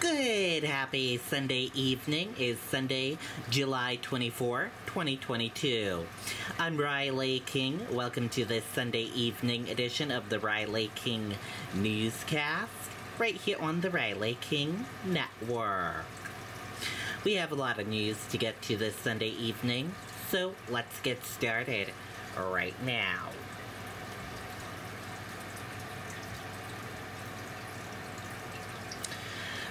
Good, happy Sunday evening. Is Sunday, July 24, 2022. I'm Riley King. Welcome to this Sunday evening edition of the Riley King Newscast, right here on the Riley King Network. We have a lot of news to get to this Sunday evening, so let's get started right now.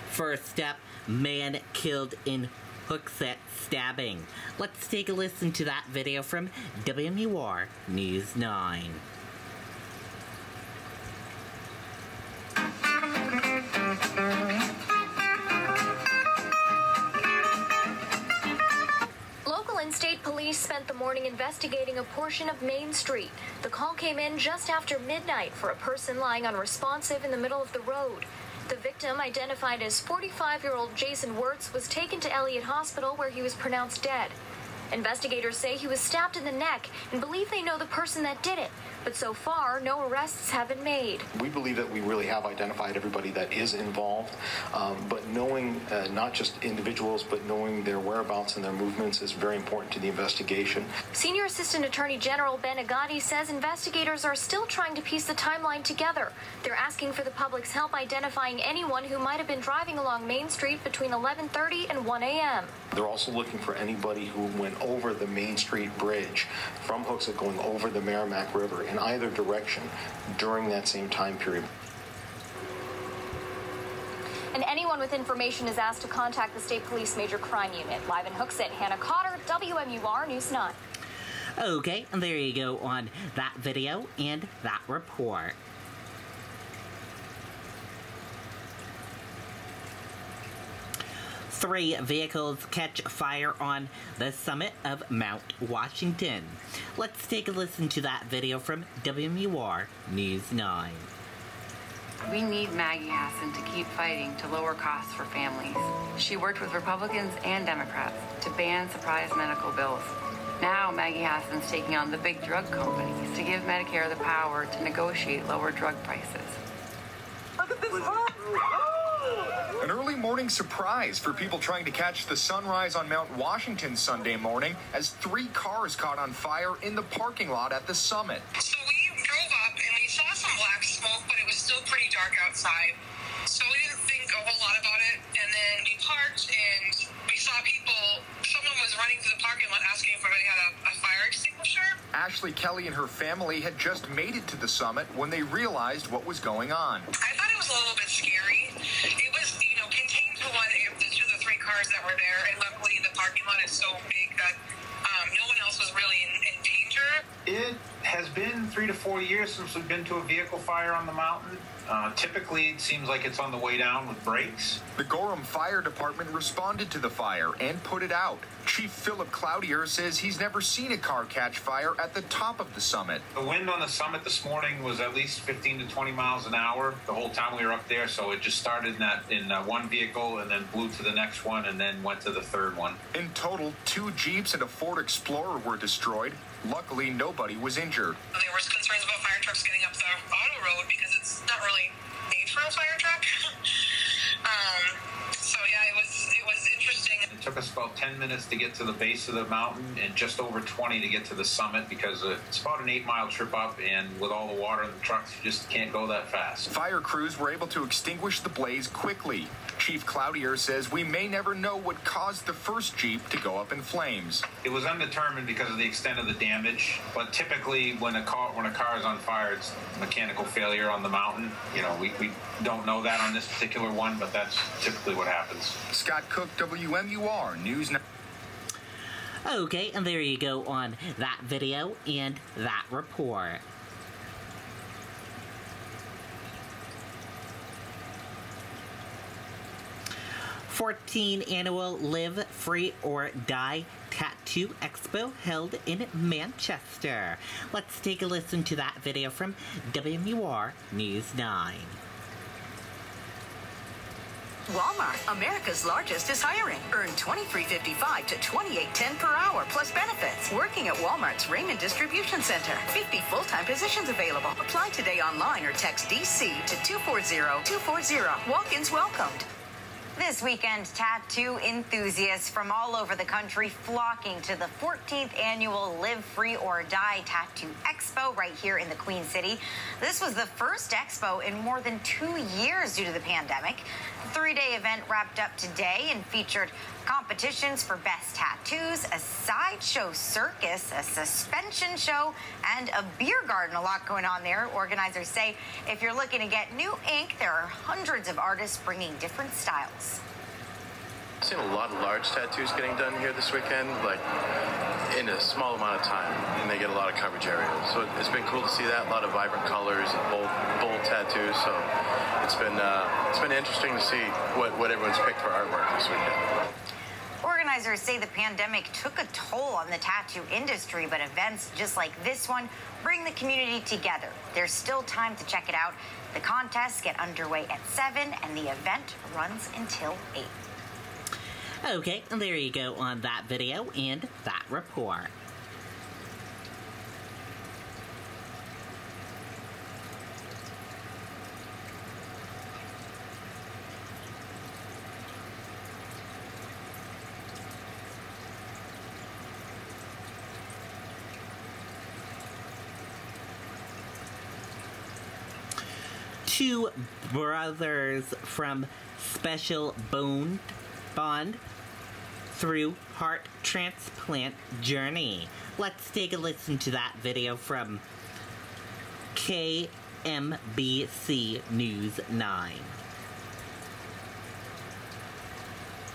First up, man killed in Hookset stabbing. Let's take a listen to that video from WMUR News 9. Local and state police spent the morning investigating a portion of Main Street. The call came in just after midnight for a person lying unresponsive in the middle of the road. The victim, identified as 45-year-old Jason Wirtz, was taken to Elliott Hospital where he was pronounced dead. Investigators say he was stabbed in the neck and believe they know the person that did it. But so far, no arrests have been made. We believe that we really have identified everybody that is involved, but knowing not just individuals, but knowing their whereabouts and their movements is very important to the investigation. Senior Assistant Attorney General Ben Agati says investigators are still trying to piece the timeline together. They're asking for the public's help identifying anyone who might have been driving along Main Street between 11:30 and 1 a.m. They're also looking for anybody who went over the Main Street Bridge from Hookset going over the Merrimack River in either direction during that same time period. And anyone with information is asked to contact the State Police Major Crime Unit. Live in Hookset, Hannah Cotter, WMUR News 9. Okay, and there you go on that video and that report. Three vehicles catch fire on the summit of Mount Washington. Let's take a listen to that video from WMUR News 9. We need Maggie Hassan to keep fighting to lower costs for families. She worked with Republicans and Democrats to ban surprise medical bills. Now Maggie Hassan's taking on the big drug companies to give Medicare the power to negotiate lower drug prices. Look at this. An early morning surprise for people trying to catch the sunrise on Mount Washington Sunday morning as three cars caught on fire in the parking lot at the summit. So we drove up and we saw some black smoke, but it was still pretty dark outside. So we didn't think a whole lot about it. And then we parked and we saw people, someone was running through the parking lot asking if everybody had a fire extinguisher. Ashley Kelly and her family had just made it to the summit when they realized what was going on. I thought it was a little bit scary. It was, contained to two of the three cars that were there, and luckily the parking lot is so big that no one else was really in danger. It has been 3 to 4 years since we've been to a vehicle fire on the mountain. Typically, it seems like it's on the way down with brakes. The Gorham Fire Department responded to the fire and put it out. Chief Philip Cloutier says he's never seen a car catch fire at the top of the summit. The wind on the summit this morning was at least 15 to 20 miles an hour the whole time we were up there, so it just started in one vehicle and then blew to the next one and then went to the third one. In total, 2 Jeeps and a Ford Explorer were destroyed. Luckily, nobody was injured. There was concerns about fire trucks getting up the auto road because it's not really made for a fire truck. So yeah, it was interesting. It took us about 10 minutes to get to the base of the mountain and just over 20 to get to the summit because it's about an 8-mile trip up, and with all the water in the trucks, you just can't go that fast. Fire crews were able to extinguish the blaze quickly. Chief Cloutier says we may never know what caused the first Jeep to go up in flames. It was undetermined because of the extent of the damage, but typically when a car is on fire, it's mechanical failure on the mountain. We don't know that on this particular one, but that's typically what happens. Scott Cook, WMUR News 9. Okay, and there you go on that video and that report. 14th Annual Live Free or Die Tattoo Expo held in Manchester. Let's take a listen to that video from WMUR News 9. Walmart, America's largest, is hiring. Earn $23.55 to $28.10 per hour plus benefits. Working at Walmart's Raymond Distribution Center. 50 full-time positions available. Apply today online or text DC to 240-240. Walk-ins welcomed. This weekend, tattoo enthusiasts from all over the country flocking to the 14th annual Live Free or Die Tattoo Expo right here in the Queen City. This was the first expo in more than 2 years due to the pandemic. The 3-day event wrapped up today and featured competitions for best tattoos, a sideshow circus, a suspension show, and a beer garden. A lot going on there. Organizers say if you're looking to get new ink, there are hundreds of artists bringing different styles. I've seen a lot of large tattoos getting done here this weekend, like in a small amount of time, and they get a lot of coverage area. So it's been cool to see that, a lot of vibrant colors and bold tattoos. So it's been interesting to see what everyone's picked for artwork this weekend. Organizers say the pandemic took a toll on the tattoo industry, but events just like this one bring the community together. There's still time to check it out. The contests get underway at 7 and the event runs until 8. Okay, there you go on that video and that report. Two brothers from Special Bond through heart transplant journey. Let's take a listen to that video from KMBC News 9.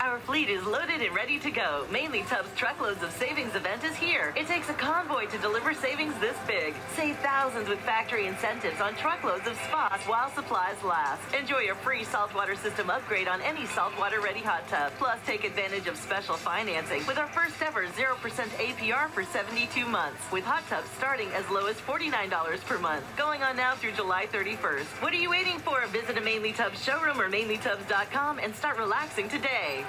Our fleet is loaded and ready to go. Mainly Tubbs Truckloads of Savings event is here. It takes a convoy to deliver savings this big. Save thousands with factory incentives on truckloads of spas while supplies last. Enjoy a free saltwater system upgrade on any saltwater-ready hot tub. Plus, take advantage of special financing with our first ever 0% APR for 72 months. With hot tubs starting as low as $49 per month. Going on now through July 31st. What are you waiting for? Visit a Mainly Tubbs showroom or MainlyTubbs.com and start relaxing today.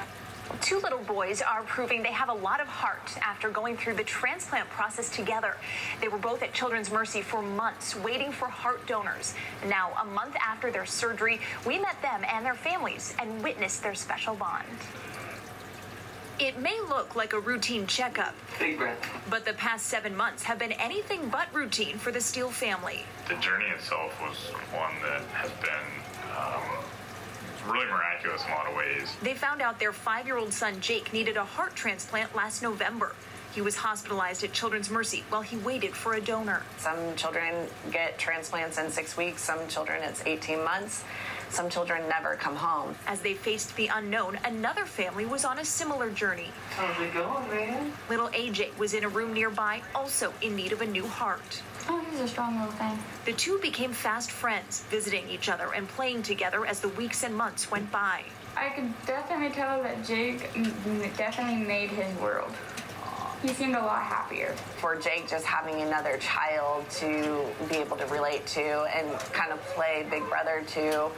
Two little boys are proving they have a lot of heart after going through the transplant process together. They were both at Children's Mercy for months waiting for heart donors. Now, a month after their surgery, we met them and their families and witnessed their special bond. It may look like a routine checkup, big breath, but the past 7 months have been anything but routine for the Steele family. The journey itself was one that has been really miraculous in a lot of ways. They found out their 5-year-old son Jake needed a heart transplant last November. He was hospitalized at Children's Mercy while he waited for a donor. Some children get transplants in 6 weeks, some children it's 18 months. Some children never come home. As they faced the unknown, another family was on a similar journey. How's it going, man? Little AJ was in a room nearby, also in need of a new heart. Oh, he's a strong little thing. The two became fast friends, visiting each other and playing together as the weeks and months went by. I could definitely tell that Jake definitely made his world. He seemed a lot happier. For Jake, just having another child to be able to relate to and kind of play big brother to,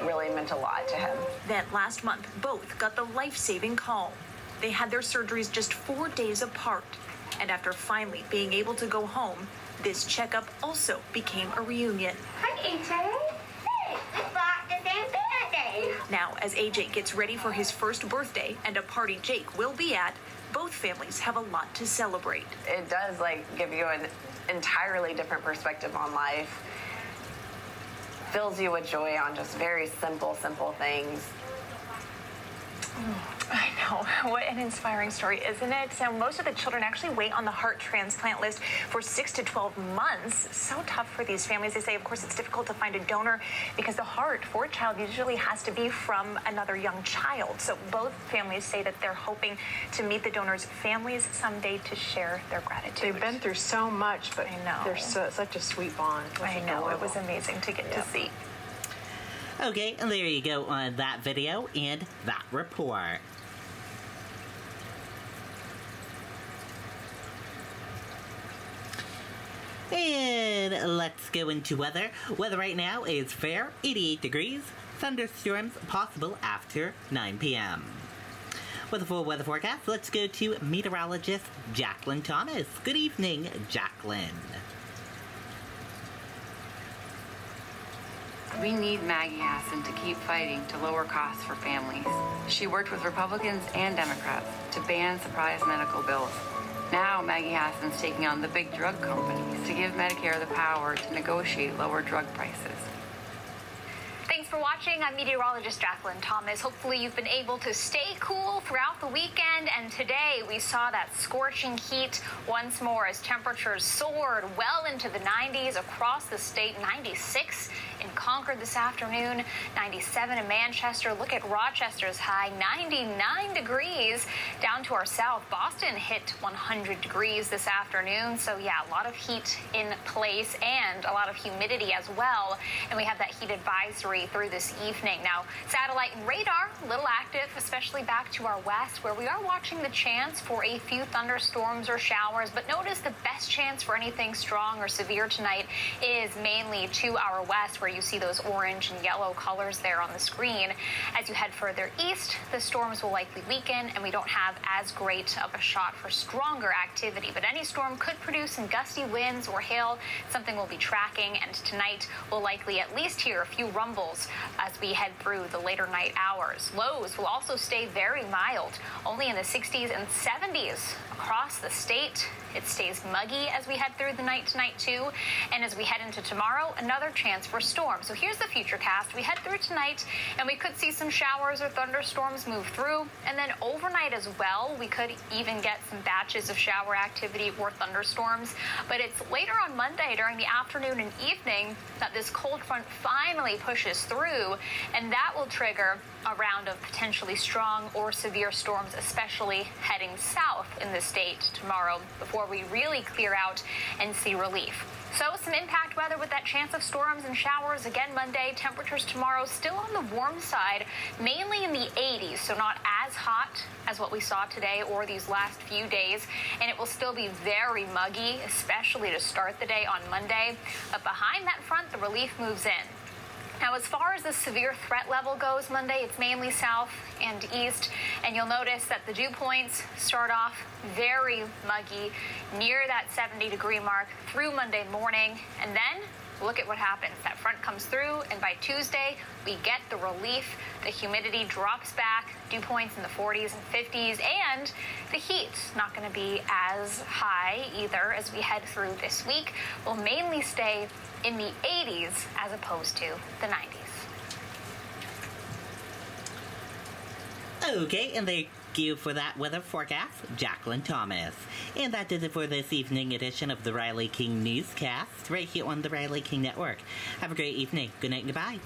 really meant a lot to him. Then last month, both got the life-saving call. They had their surgeries just 4 days apart. And after finally being able to go home, this checkup also became a reunion. Hi, AJ. Hey, we bought the same birthday. Now, as AJ gets ready for his first birthday and a party Jake will be at, both families have a lot to celebrate. It does, give you an entirely different perspective on life. Fills you with joy on just very simple things. I know. What an inspiring story, isn't it? So most of the children actually wait on the heart transplant list for 6 to 12 months. So tough for these families. They say, of course, it's difficult to find a donor because the heart for a child usually has to be from another young child. So both families say that they're hoping to meet the donors' families someday to share their gratitude. They've been through so much, but I know. They're such a sweet bond. I know. It was amazing to get to see. Okay, and there you go on that video and that report. And let's go into weather. Weather right now is fair, 88 degrees. Thunderstorms possible after 9 p.m. With a full weather forecast, let's go to meteorologist Jacqueline Thomas. Good evening, Jacqueline. We need Maggie Hassan to keep fighting to lower costs for families. She worked with Republicans and Democrats to ban surprise medical bills. Now Maggie Hassan's taking on the big drug companies to give Medicare the power to negotiate lower drug prices. Thanks for watching. I'm meteorologist Jacqueline Thomas. Hopefully you've been able to stay cool throughout the weekend, and today we saw that scorching heat once more as temperatures soared well into the 90s across the state. 96 in Concord this afternoon, 97 in Manchester. Look at Rochester's high, 99 degrees. Down to our south, Boston hit 100 degrees this afternoon. So yeah, a lot of heat in place and a lot of humidity as well. And we have that heat advisory through this evening. Now, satellite and radar, a little active, especially back to our west, where we are watching the chance for a few thunderstorms or showers. But notice the best chance for anything strong or severe tonight is mainly to our west, where you see those orange and yellow colors there on the screen. As you head further east, the storms will likely weaken, and we don't have as great of a shot for stronger activity. But any storm could produce some gusty winds or hail, something we'll be tracking. And tonight, we'll likely at least hear a few rumbles as we head through the later night hours. Lows will also stay very mild, only in the 60s and 70s across the state. It stays muggy as we head through the night tonight, too. And as we head into tomorrow, another chance for storms. So here's the futurecast. We head through tonight, and we could see some showers or thunderstorms move through. And then overnight as well, we could even get some batches of shower activity or thunderstorms. But it's later on Monday during the afternoon and evening that this cold front finally pushes through, and that will trigger a round of potentially strong or severe storms, especially heading south in the state tomorrow, before we really clear out and see relief. So some impact weather with that chance of storms and showers again Monday. Temperatures tomorrow still on the warm side, mainly in the 80s, so not as hot as what we saw today or these last few days. And it will still be very muggy, especially to start the day on Monday. But behind that front, the relief moves in. Now, as far as the severe threat level goes Monday, it's mainly south and east, and you'll notice that the dew points start off very muggy near that 70-degree mark through Monday morning, and then look at what happens. That front comes through, and by Tuesday, we get the relief. The humidity drops back, dew points in the 40s and 50s, and the heat's not going to be as high either as we head through this week. We'll mainly stay in the 80s as opposed to the 90s. Okay, and thank you for that weather forecast, Jacqueline Thomas. And that does it for this evening edition of the Riley King Newscast, right here on the Riley King Network. Have a great evening. Good night and goodbye.